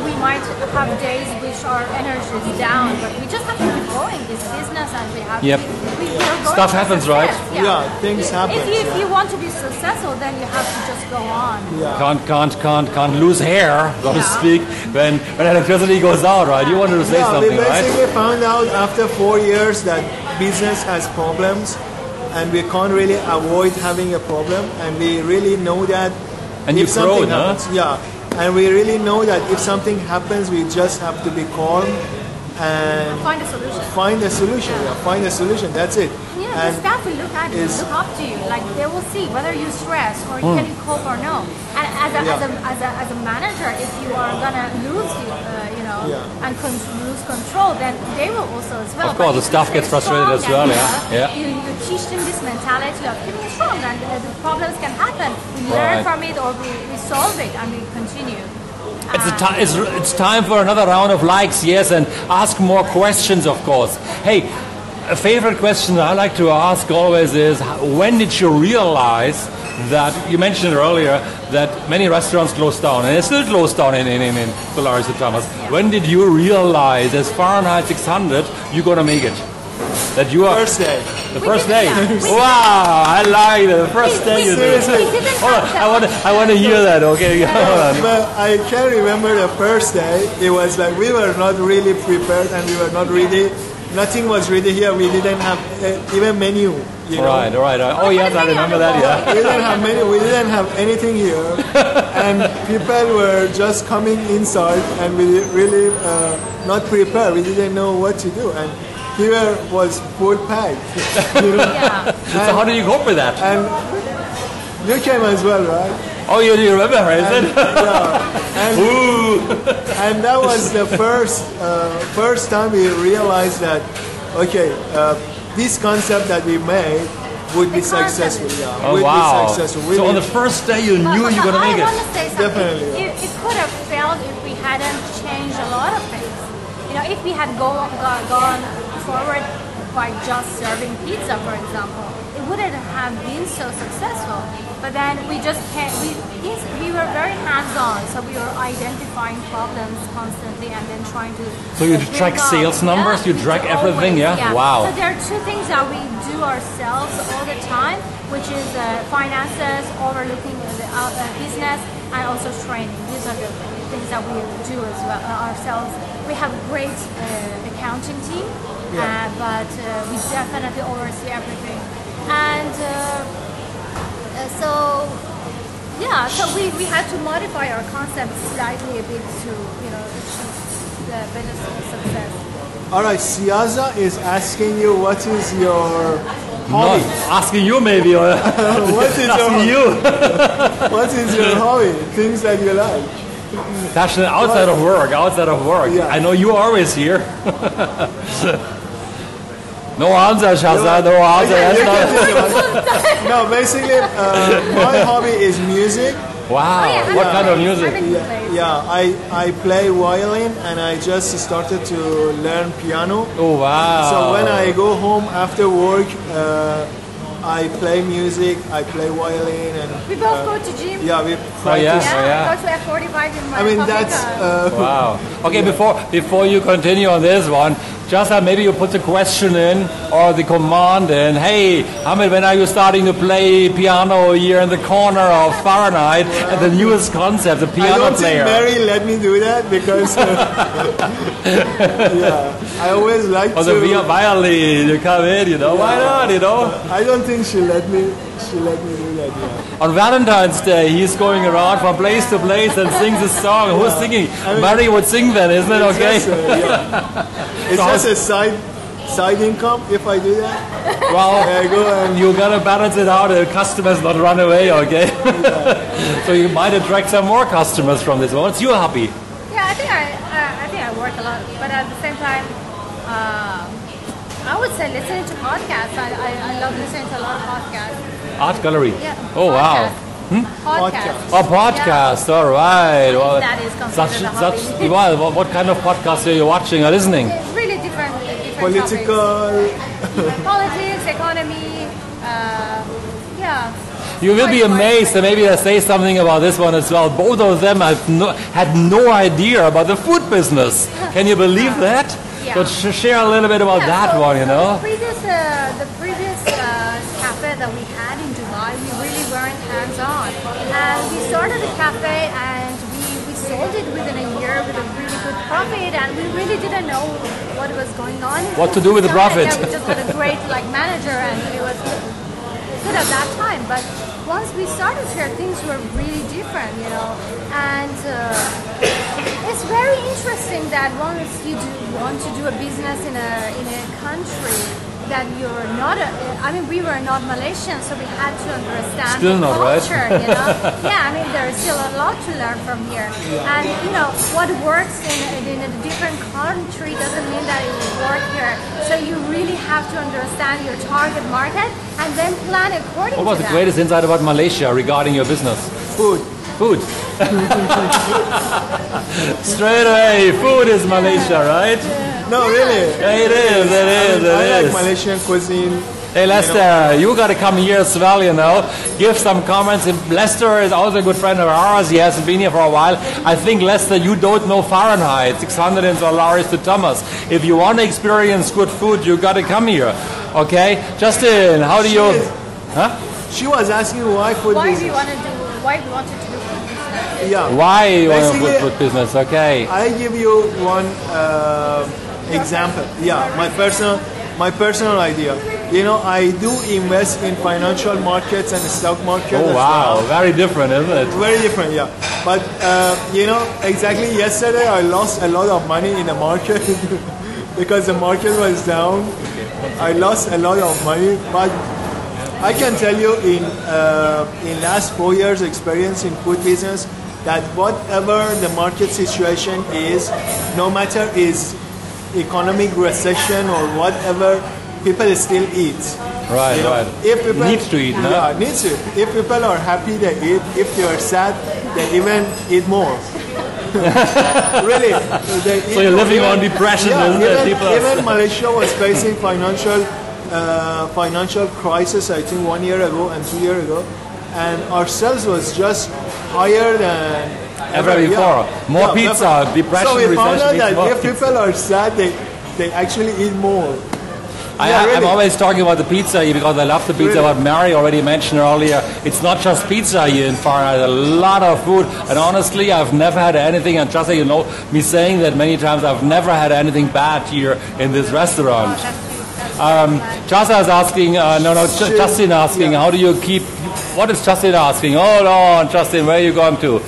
we might have days which our energy is down, but we just have to keep going this business, and we have Yep. we are going Stuff for happens, success. right? Yeah, things happen. If you want to be successful, then you have to just go on. Yeah. Can't lose hair, so to speak, when electricity goes out, right? You wanted to say Yeah, something, we right? basically found out after 4 years that business has problems, and we can't really avoid having a problem, and we really know that And if you've something grown, huh? happens, yeah, and we really know that if something happens, we just have to be calm and Find a solution. find a solution. Yeah, find a solution. That's it. Yeah, And the staff will look at you, is- look up to you. Like they will see whether you stress or you can cope or no. And as a manager, if you are gonna lose, and lose control, then they will also as well. Of course, But the if staff you gets stay frustrated strong as well, and, yeah. You teach them this mentality of keeping strong, and the problems can happen. We learn Right. from it, or we solve it, and we continue. It's time for another round of likes, yes, and ask more questions, of course. Hey, a favorite question I like to ask always is, when did you realize that, you mentioned earlier, that many restaurants closed down, and they still closed down in Solaris and Thomas. When did you realize, as Fahrenheit 600, you're going to make it? That you are... first day. The We first did day? that. Wow, I like it. The first day you did it. didn't Hold on, have I want to hear that, okay? Hold on. But I can remember the first day. It was like we were not really prepared, and we were not ready. Nothing was ready here. We didn't have even menu. You know? Right. Oh yes, I remember that, yeah. We didn't have menu. We didn't have anything here, and people were just coming inside, and we really not prepared. We didn't know what to do, and here was full packed. You know? Yeah. So how do you cope with that? And you came as well, right? Oh, you remember, is it? Yeah. And, and that was the first time we realized that, okay, this concept that we made would be The concept successful. is- Yeah, Oh would wow! be successful. So on the first day you knew you were going to make I it. want to say something. Definitely, yeah. It could have failed if we hadn't changed a lot of things. If we had gone forward by just serving pizza, for example, it wouldn't have been so successful. But then we just can't. We were very hands-on, so we were identifying problems constantly and then trying to. So you bring track up- sales numbers, you track everything, always, yeah? Wow. So there are two things that we do ourselves all the time, which is finances, overlooking the business, and also training. These are the things that we do as well ourselves. We have a great accounting team, but we definitely oversee everything. And so we had to modify our concept slightly a bit to achieve the better success. All right, Siaza is asking you what is your hobby. Not asking you maybe, or What is asking your you. what is your hobby? Things that you like. Passionate outside of work. Yeah. I know you are always here. No answer, Shazza, no answer. That's not... No, basically, my hobby is music. Wow, Oh, what kind of music? Yeah, I play violin, and I just started to learn piano. Oh, wow. So when I go home after work, I play music, I play violin, and We both go to gym. yeah, we yeah? practice. Yeah, go to F45 in my I mean, public, that's Wow. Okay, before you continue on this one, just maybe you put the question in or the command in. Hey, Hamid, when are you starting to play piano here in the corner of Fahrenheit and the newest concept, the I piano don't player? think Mary let me do that because yeah, I always like Or the to. violin, you come in, why not, I don't think she let me do that. Yeah. On Valentine's Day, he's going around from place to place and sings a song. Who's singing? Mary would sing then, isn't it okay? It's just a side income if I do that. Well, I go and you gotta balance it out. The customers not run away, okay? So you might attract some more customers from this one. What's your hobby? Yeah, I think I I work a lot, but at the same time, I would say listening to podcasts. I love listening to a lot of podcasts. Art gallery. Yeah. Oh wow. Podcasts. Oh, podcast. Yeah. All right. Well, That is considered a hobby. well, what kind of podcasts are you watching or listening? Really different Political. topics. Politics, economy. Yeah. You will be amazed, and maybe I say something about this one as well. Both of them had no idea about the food business. Can you believe that? Yeah. So share a little bit about that so one, you know? The previous cafe that we had in Dubai, we really weren't hands-on. And we started the cafe and we sold it within a year with a really good profit, and we really didn't know what was going on. What to do with the profit. Yeah, we just had a great manager, and it was good at that time. But once we started here, things were really different, you know. And it's very interesting that once you want to do a business in a country that you're not, we were not Malaysian, so we had to understand Still the not, right? culture, you know. Yeah, there's still a lot to learn from here. And, what works in a different country doesn't mean that it will work here. So you really have to understand your target market and then plan according to that. What was the greatest insight about Malaysia regarding your business? Food. Food. Straight away, food is Malaysia, right? No, really. Yeah, it is. I like Malaysian cuisine. Hey Lester, you got to come here as well, you know. Give some comments. Lester is also a good friend of ours. He hasn't been here for a while. I think, Lester, you don't know Fahrenheit. 600 in Solaris to Thomas. If you want to experience good food, you got to come here. Okay? Justin, how do you... Huh? She was asking why food Why business. we wanted to do food business? Yeah. Why you want to Basically, put food business? Okay. I give you one example. Yeah, my personal idea. I do invest in financial markets and stock market. Oh as wow, well. very different, isn't it? Very different, yeah. But exactly yesterday I lost a lot of money in the market because the market was down. I lost a lot of money, but I can tell you in last 4 years experience in food business that whatever the market situation is, no matter is economic recession or whatever, people still eat. Right, right. If people Needs to eat, no? Yeah, needs to. If people are happy, they eat. If they are sad, they even eat more. Really. So you're living on depression, isn't it? Even Malaysia was facing financial crisis, I think 1 year ago and 2 years ago, and our sales was just higher than ever before. More pizza, depression, so we found out recession. that if people are sad, they actually eat more. I'm always talking about the pizza here because I love the pizza. What Mary already mentioned earlier, it's not just pizza here in Fahrenheit. A lot of food, and honestly, I've never had anything. And just so you know, me saying that many times, I've never had anything bad here in this restaurant. Jasa is asking, Justin asking, how do you keep? What is Justin asking? Hold on, Justin, where are you going to?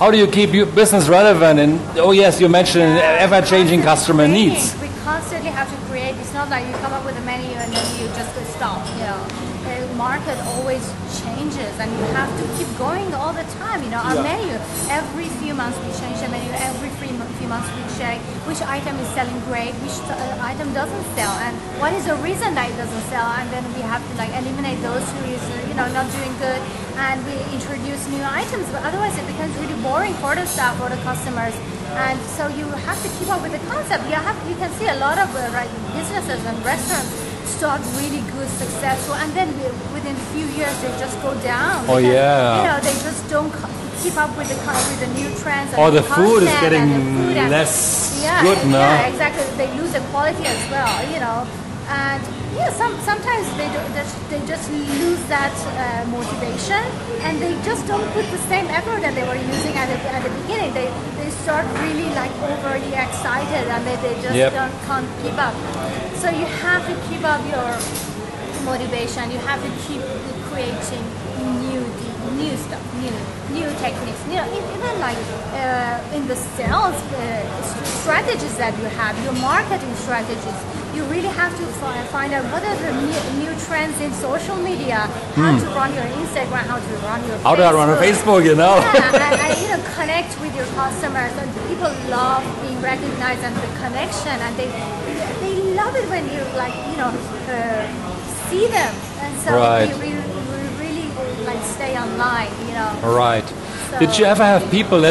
How do you keep your business relevant? And oh yes, you mentioned ever-changing customer needs. We constantly have to create. It's not like you come up with a menu and then you just stop. The market always changes, and you have to keep going all the time. Our menu, every few months we change the menu. Every few months we check which item is selling great, which item doesn't sell, and what is the reason that it doesn't sell. And then we have to eliminate those who is not doing good, and we introduce new items. But otherwise, it becomes really boring for the staff or the customers. And so you have to keep up with the concept. You can see a lot of businesses and restaurants start really good, successful, and then within a few years they just go down. Oh yeah. They just don't keep up with the new trends. Or the food is getting less good now. Yeah, exactly. They lose the quality as well. And sometimes they just lose that motivation, and they just don't put the same effort that they were using at the beginning. They start really overly excited, and they just can't keep up. So you have to keep up your motivation. You have to keep creating new new stuff, new techniques, even like in the sales strategies that you have, your marketing strategies. You really have to find out what are the new trends in social media, how to run your Instagram, how to run your how Facebook. to run a Facebook, you know. Yeah, and connect with your customers. And people love being recognized and the connection, and they love it when you see them. And so we really like stay online, Right. So, did you ever have people?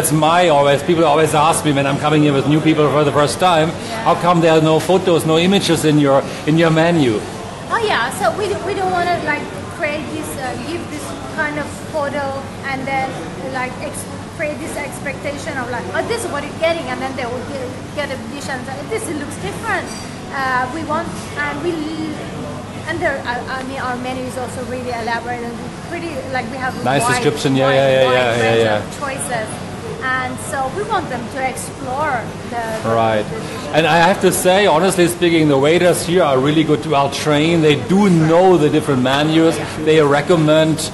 People always ask me when I'm coming here with new people for the first time. How come there are no photos, no images in your menu? Oh yeah. So we don't want to like create this, give this kind of photo, and then like create this expectation of like, oh, this is what you're getting, and then they will get a dish and say, this looks different. We want, and our menu is also really elaborate and pretty, like we have nice wide, description, wide range of choices, and so we want them to explore right. And I have to say, honestly speaking, the waiters here are really good, well trained. They do know the different menus. They recommend.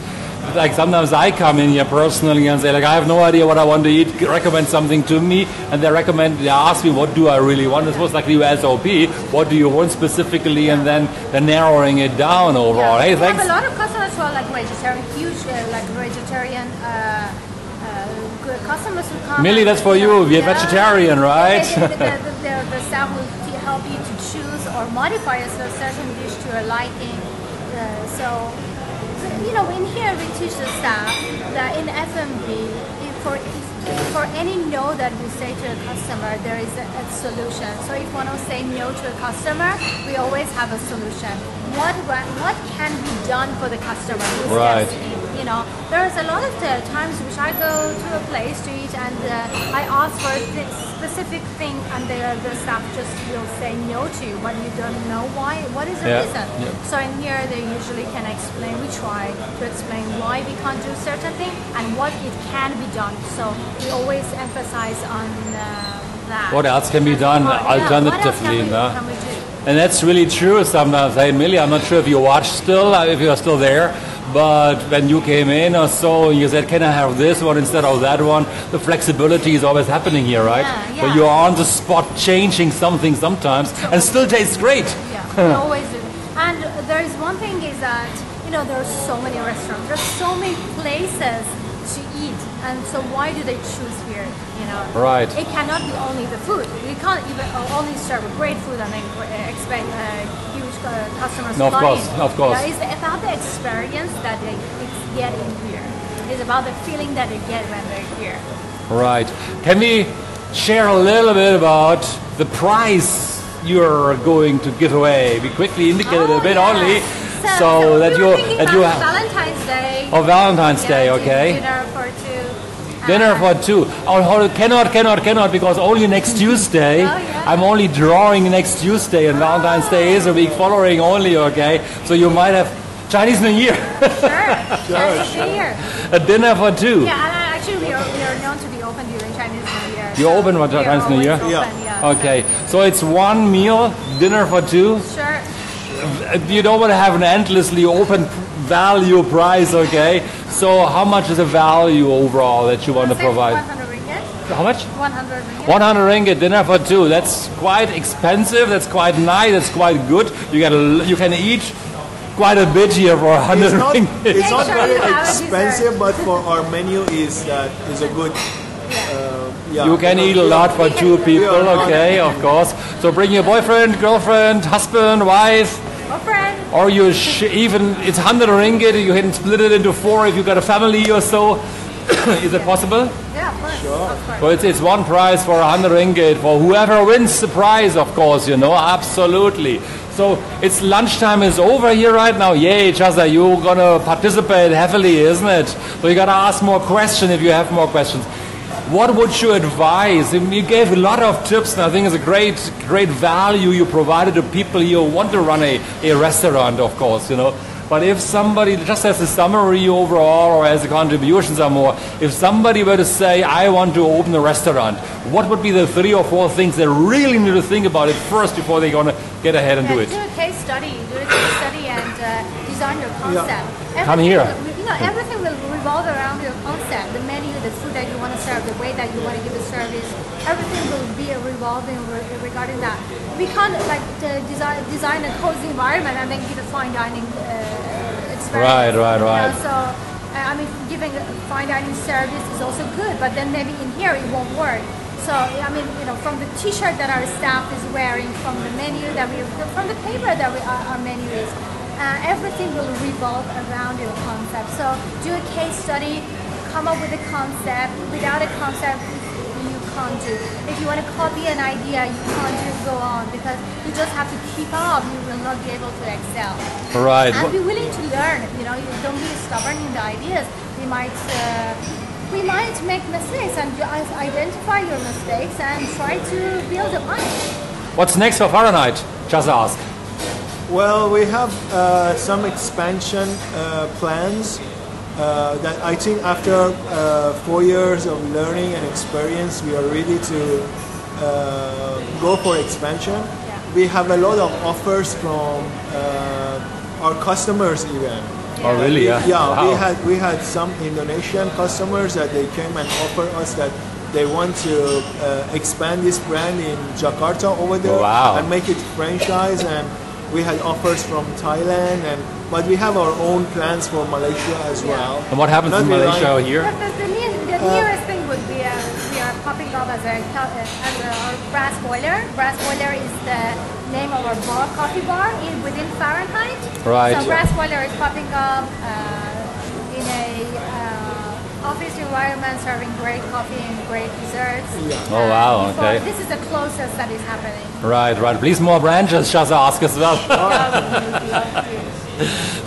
Like sometimes I come in here personally and say like I have no idea what I want to eat, recommend something to me, and they ask me what do I really want. This was like the SOP, what do you want specifically, and then they're narrowing it down overall. Hey, thanks. We have a lot of customers who are like vegetarian, huge like vegetarian customers who come. Millie, that's for you. We're vegetarian, right? The staff will help you to choose or modify a certain dish to your liking. In here we teach the staff that in F&B, for any no that we say to a customer, there is a solution. So if we want to say no to a customer, we always have a solution. What can be done for the customer? Right. There's a lot of the times which I go to a place to eat and I ask for a specific thing, and the staff just will say no to you, but you don't know why. What is the reason? Yeah. So in here they usually can explain. We try to explain why we can't do certain thing and what it can be done. So we always emphasize on that. What else can be done alternatively? What else can we do? And that's really true sometimes. Hey, Millie, I'm not sure if you watch still, if you're still there, but when you came in or so, you said, can I have this one instead of that one? The flexibility is always happening here, right? Yeah. So you're on the spot changing something sometimes and still tastes great. Yeah, we always do. And there is one thing is that, there are so many restaurants, there's so many places to eat, and so why do they choose here? Right. It cannot be only the food. We can't even only serve great food and then expect huge customers. No, of course. Yeah, it's about the experience that they get in here. It's about the feeling that they get when they're here. Right. Can we share a little bit about the prize you're going to give away? We quickly indicated a bit only. So that you have Valentine's Day. Oh, Valentine's Day, okay. Dinner for two. Dinner for two. Oh, cannot, because only next Tuesday. I'm only drawing next Tuesday, and Valentine's Day is a week following only, okay? So you might have Chinese New Year. Sure. Chinese New Year. A dinner for two. Yeah, and actually we are known to be open during Chinese New Year. You're open for Chinese New Year? Yeah. Okay, so it's one meal, dinner for two. Sure. You don't want to have an endlessly open value price, okay? So how much is the value overall that you want to provide? 100 ringgit. How much? 100 ringgit. 100 ringgit dinner for two. That's quite expensive. That's quite nice. That's quite good. You can eat quite a bit here for 100 ringgit. It's not very expensive, but for our menu is a good. You can eat a lot for two people, okay, of course. So bring your boyfriend, girlfriend, husband, wife. Or friend. Or you even, it's 100 ringgit, you can split it into four if you got a family or so. Is it possible? Yeah, of course. Sure. Of So course. it's one prize for 100 ringgit for whoever wins the prize, of course, absolutely. So it's lunchtime is over here right now. Yay, Chaza, you're gonna participate heavily, isn't it? So you gotta ask more questions if you have more questions. What would you advise? You gave a lot of tips, and I think it's a great value you provided to people who want to run a restaurant, of course, But if somebody, just as a summary overall or as a contribution some more, if somebody were to say, I want to open a restaurant, what would be the 3 or 4 things they really need to think about it first before they're going to get ahead and do it? Do a case study and design your concept. Come here. everything will revolve around your concept, the menu, the food that you want to serve, the way that you want to give the service. Everything will be revolving regarding that. We can't like design a cozy environment and then give a fine dining experience. Right. So, I mean, giving a fine dining service is also good, but then maybe in here it won't work. So, I mean, from the T-shirt that our staff is wearing, from the menu from the paper that our menu is, everything will revolve around your concept. So, do a case study, come up with a concept. Without a concept, you can't do. If you want to copy an idea, you can't just go on because you just have to keep up. You will not be able to excel. Right. And be willing to learn. You don't be stubborn in the ideas. We might make mistakes, and you identify your mistakes and try to build upon it. What's next for Fahrenheit? Just ask. Well, we have some expansion plans that I think after 4 years of learning and experience, we are ready to go for expansion. Yeah. We have a lot of offers from our customers even. Oh, really? Yeah. Yeah, we had some Indonesian customers that they came and offered us that they want to expand this brand in Jakarta over there and make it franchise. And we had offers from Thailand, but we have our own plans for Malaysia as well. And what happens in Malaysia here? The nearest thing would be we are popping up as our brass boiler. Brass boiler is the name of our coffee bar within Fahrenheit. Right. So brass boiler is popping up in a office environment, serving great coffee and great desserts. Yeah. Oh wow! Okay. This is the closest that is happening. Right. Please more branches. Just ask as well.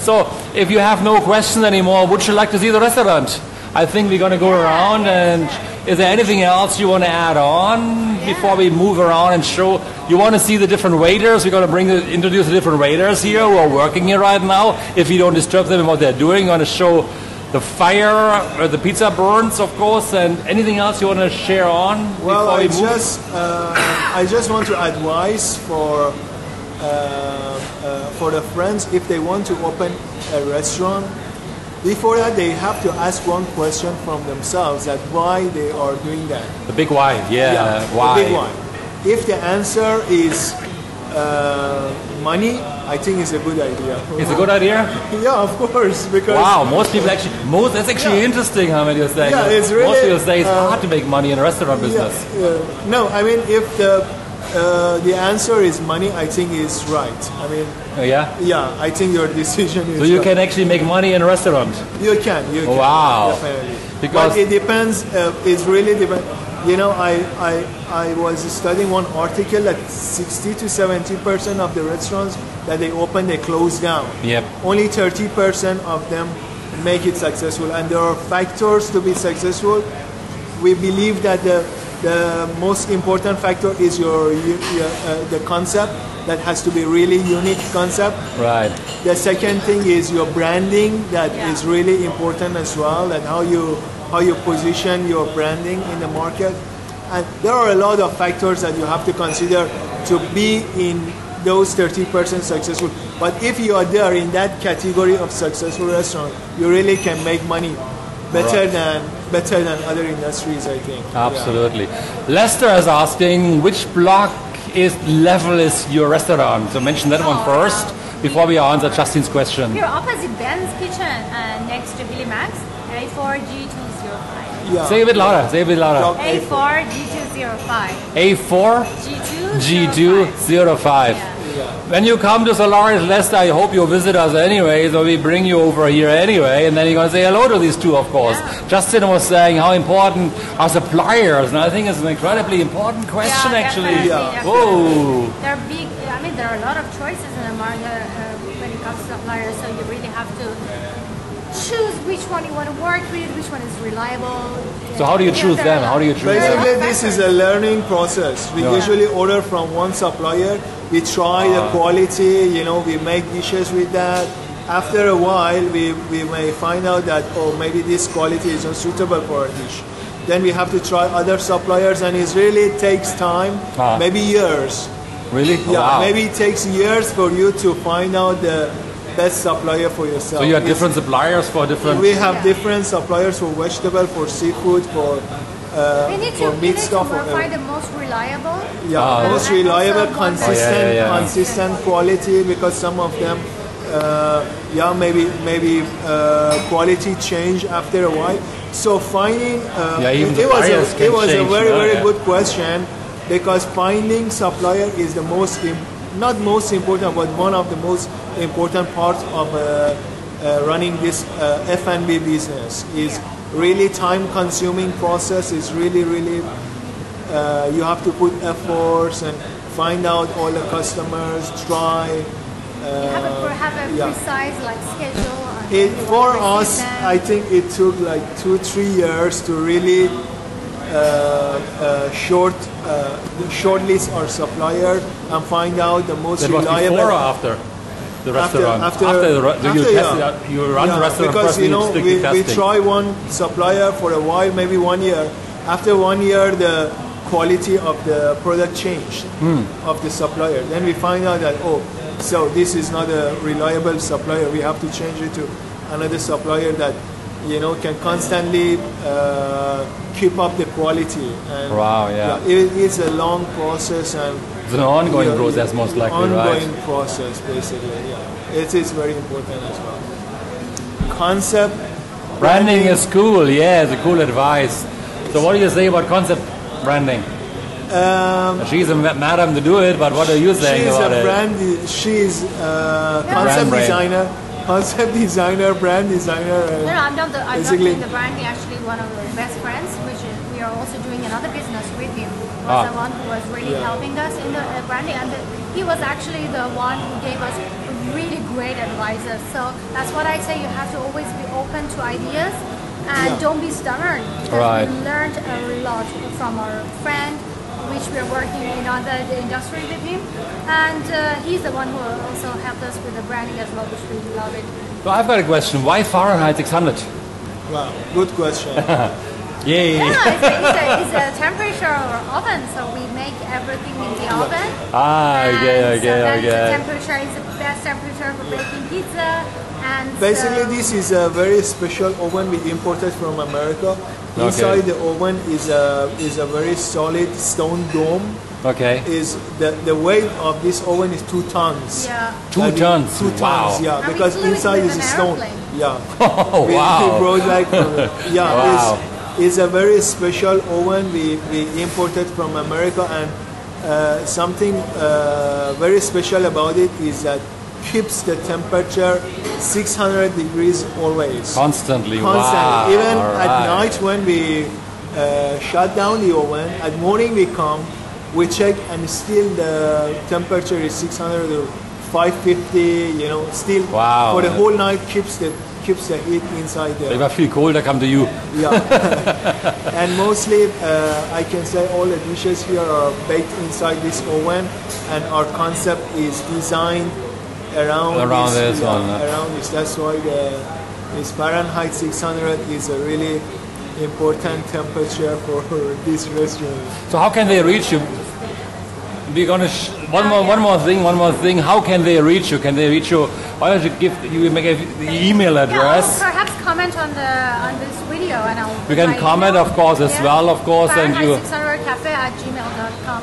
So, if you have no questions anymore, would you like to see the restaurant? I think we're going to go around, and is there anything else you want to add on before we move around and show? You want to see the different waiters? We're going to introduce the different waiters here who are working here right now. If you don't disturb them in what they're doing, we're going to show the fire, the pizza burns, of course, and anything else you want to share on before we move? I just want to advise for the friends, if they want to open a restaurant, before that they have to ask one question from themselves, that why they are doing that. The big why, why? The big why. If the answer is money, I think it's a good idea. It's a good idea? Yeah, of course. Because most people that's actually interesting, Hamid, you're saying. Yeah, it's really, most people say it's hard to make money in a restaurant business. No, I mean, if the answer is money, I think is right. I mean, I think your decision is. So you right. can actually make money in a restaurant. You can. Wow. Definitely. Because but it depends. It really depends. I was studying one article that 60 to 70% of the restaurants that they open, they close down. Yep. Only 30% of them make it successful, and there are factors to be successful. We believe that the most important factor is the concept. That has to be really unique concept. Right. The second thing is your branding. That is really important as well, and how you position your branding in the market. And there are a lot of factors that you have to consider to be in those 30% successful. But if you are there in that category of successful restaurant, you really can make money better than other industries, I think. Absolutely. Lester is asking which block level is your restaurant? So mention that one first before we answer Justin's question. We're opposite Ben's Kitchen next to Billy Max, A4G205. Yeah. Say a bit louder. A4G205. A4G205. When you come to Solaris Leicester, I hope you visit us anyway, so we bring you over here anyway, and then you're going to say hello to these two, of course. Yeah. Justin was saying how important are suppliers, and I think it's an incredibly important question, actually. Definitely. Whoa! They're big. I mean, there are a lot of choices in the market when it comes to suppliers, so you really have to choose which one you want to work with, which one is reliable. So how do you choose them? Basically, this is a learning process. We usually order from one supplier. We try the quality, we make dishes with that. After a while, we may find out that, maybe this quality is not suitable for a dish. Then we have to try other suppliers, and it really takes time, maybe years. Really? Yeah, maybe it takes years for you to find out best supplier for yourself. So you have different suppliers for different... We have different suppliers for vegetable, for seafood, for meat stuff. Find the most reliable. Yeah, most reliable, consistent quality, because some of them, maybe quality change after a while. So finding, it was a very good question, because finding supplier is the most, not most important, but one of the most important parts of running this F&B business. Is really time-consuming process. Is really you have to put efforts and find out all the customers, try. Have a precise schedule. For us, I think it took like 2-3 years to really shortlist our supplier and find out the most reliable. Was before or after the restaurant? You run the restaurant because first. We try one supplier for a while, maybe 1 year. After 1 year, the quality of the product changed of the supplier. Then we find out that so this is not a reliable supplier. We have to change it to another supplier that can constantly keep up the quality. And it's a long process, and it's an ongoing process, most likely, ongoing process, basically. Yeah, it is very important as well. Concept branding is cool. Yeah, it's a cool advice. So what do you say about concept branding? She's a madam to do it, but what are you saying about it? She's a concept designer. Concept designer, brand designer. I'm not doing the branding. Actually, one of our best friends, which we are also doing another business with him, was the one who was really helping us in the branding, and he was actually the one who gave us really great advices. So that's what I say. You have to always be open to ideas and don't be stubborn. Because we learned a lot from our friend, which we are working in the industry with him, and he's the one who also helped us with the branding as well, which we love it. So I've got a question. Why Fahrenheit 600? Wow, good question. Yay! It's a temperature oven, so we make everything in the oven. The temperature is the best temperature for baking pizza. And basically, this is a very special oven we imported from America. Inside the oven is a very solid stone dome. Okay. Is the weight of this oven is 2 tons. Yeah. 2 tons. 2 tons. Yeah, and because inside is a stone. Yeah. Oh, wow. We brought it's a very special oven we imported from America, and something very special about it is that keeps the temperature 600 degrees always. Constantly. Wow. Even at night when we shut down the oven, at morning we come, we check, and still the temperature is 600 or 550. Still for the whole night keeps the heat inside there. If I feel cold, I come to you. Yeah. And mostly, I can say all the dishes here are baked inside this oven, and our concept is designed around this. That's why this Fahrenheit 600 is a really important temperature for this restaurant. So how can they reach you? We're gonna one more thing. How can they reach you? Can they reach you? Why don't you make the email address? Perhaps comment on this video, and I'll. You can comment, of course, as well, of course, and you. Fahrenheit600cafe@gmail.com.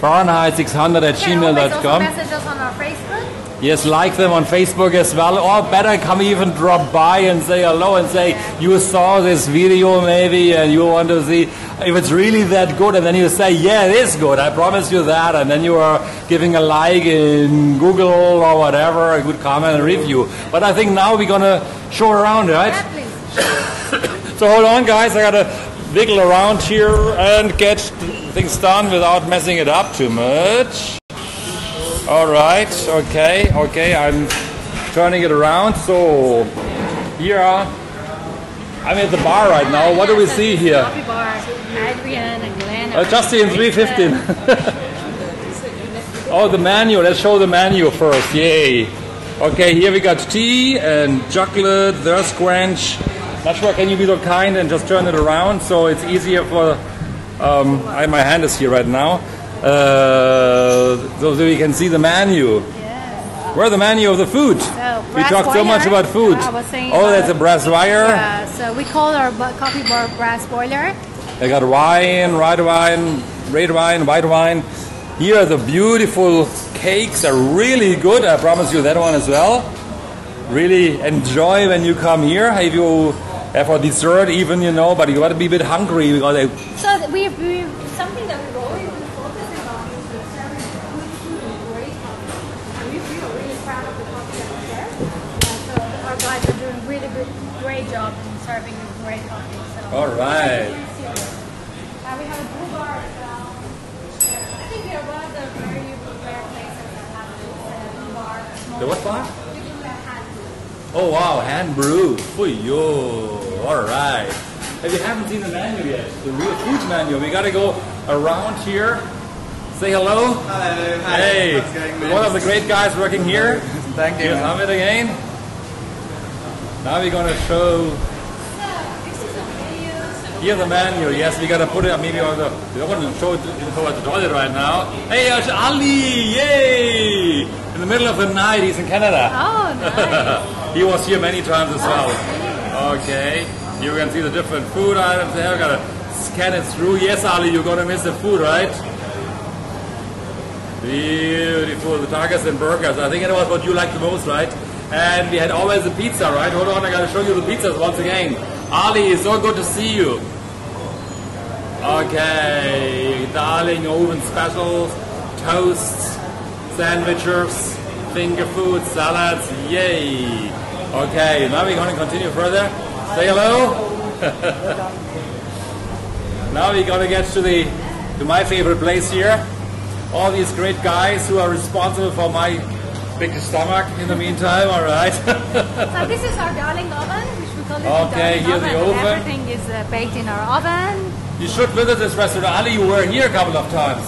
Fahrenheit600@gmail.com. Message us on our Facebook. Yes, like them on Facebook as well, or better, come even drop by and say hello and say you saw this video maybe and you want to see if it's really that good, and then you say, yeah, it is good, I promise you that, and then you are giving a like in Google or whatever, a good comment and review. But I think now we're gonna show around, right? Yeah, please. So hold on, guys, I gotta wiggle around here and get things done without messing it up too much. All right, okay, I'm turning it around. So here I'm at the bar right now. What do we see here? Coffee bar, Adrian and Glenn. Just in 315. Oh, the menu. Let's show the menu first. Yay. Okay, here we got tea and chocolate, there's squanch. Not sure, can you be so kind and just turn it around so it's easier for... my hand is here right now. So you can see the menu. Yes. Where's the menu of the food? So, We talked so much about food. I was saying Oh, that's a brass wire. Yeah, so we call our coffee bar brass boiler. They got wine, red wine, white wine. Here are the beautiful cakes. They're really good. I promise you that one as well. Really enjoy when you come here. If you have for dessert even, you know, but you got to be a bit hungry because they... So we something that we've always been focusing on is serving food in great coffee. We feel really proud of the coffee that we serve. So our guys are doing really great job in serving great coffee. So All right. we have a brew bar as well. I think we are one of the very rare places that have this brew bar. The what bar? We do that hand brew. Oh wow, hand brew. Yo. All right. If you haven't seen the menu yet, the real food menu, we gotta go around here. Say hello. Hello. Hi. Hey, What's going on? one of the great guys working here. Thank you. Here's Hamid again. Now we're gonna show. Here's the menu. Yes, we gotta put it maybe on the. We're gonna show it at the toilet right now. Hey, it's Ali! Yay! In the middle of the night, he's in Canada. Oh, nice. He was here many times as well. Okay, you can see the different food items there. We're gonna scan it through. Yes, Ali, you're gonna miss the food, right? Beautiful, the tacos and burgers. I think it was what you liked the most, right? And we had always the pizza, right? Hold on, I gotta show you the pizzas once again. Ali, it's so good to see you. Okay, darling oven specials, toasts, sandwiches, finger food, salads, yay! Okay, now we're gonna continue further. Say hello. Now we're gonna get to my favorite place here. All these great guys who are responsible for my big stomach in the meantime, all right? So this is our darling oven, which we call it Okay, the here's darling the oven. Everything is baked in our oven. You should visit this restaurant. Ali, you were here a couple of times.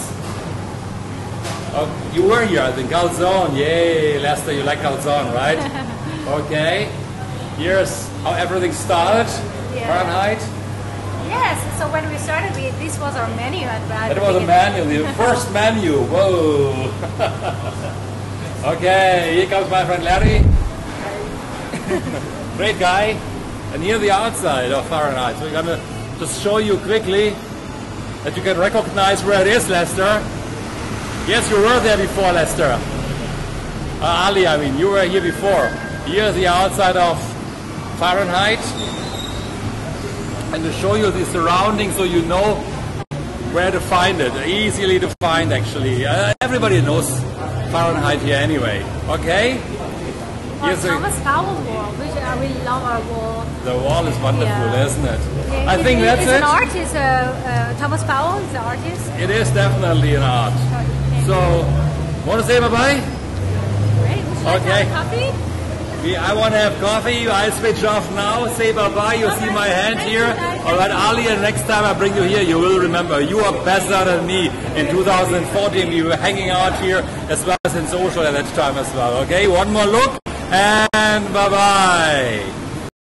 Oh, you were here, I think. Calzone, yay, Lester, you like calzone, right? Okay. Here's how everything started. Yeah. Fahrenheit. Yes, so when we started, this was our menu at the That was a menu, the first menu. Whoa. Okay, here comes my friend Larry. Great guy. And here the outside of Fahrenheit. So we're gonna just show you quickly that you can recognize where it is, Lester. Yes, you were there before, Lester. Ali, I mean, you were here before. Here's the outside of Fahrenheit. And to show you the surroundings so you know where to find it. Easily to find, actually. Everybody knows Fahrenheit here anyway. Okay? Here's Thomas Powell's wall, which I really love our wall. the wall is wonderful, Yeah. isn't it? Yeah, I think that's it's it. an artist. Thomas Powell is an artist. It is definitely an art. So, want to say bye-bye? Great. Would you like to Okay. have coffee? I want to have coffee. I switch off now. Say bye-bye. You see my hand here. All right, Ali, and next time I bring you here, you will remember. You are better than me. In 2014, we were hanging out here as well as in social at that time as well. Okay, one more look, and bye-bye.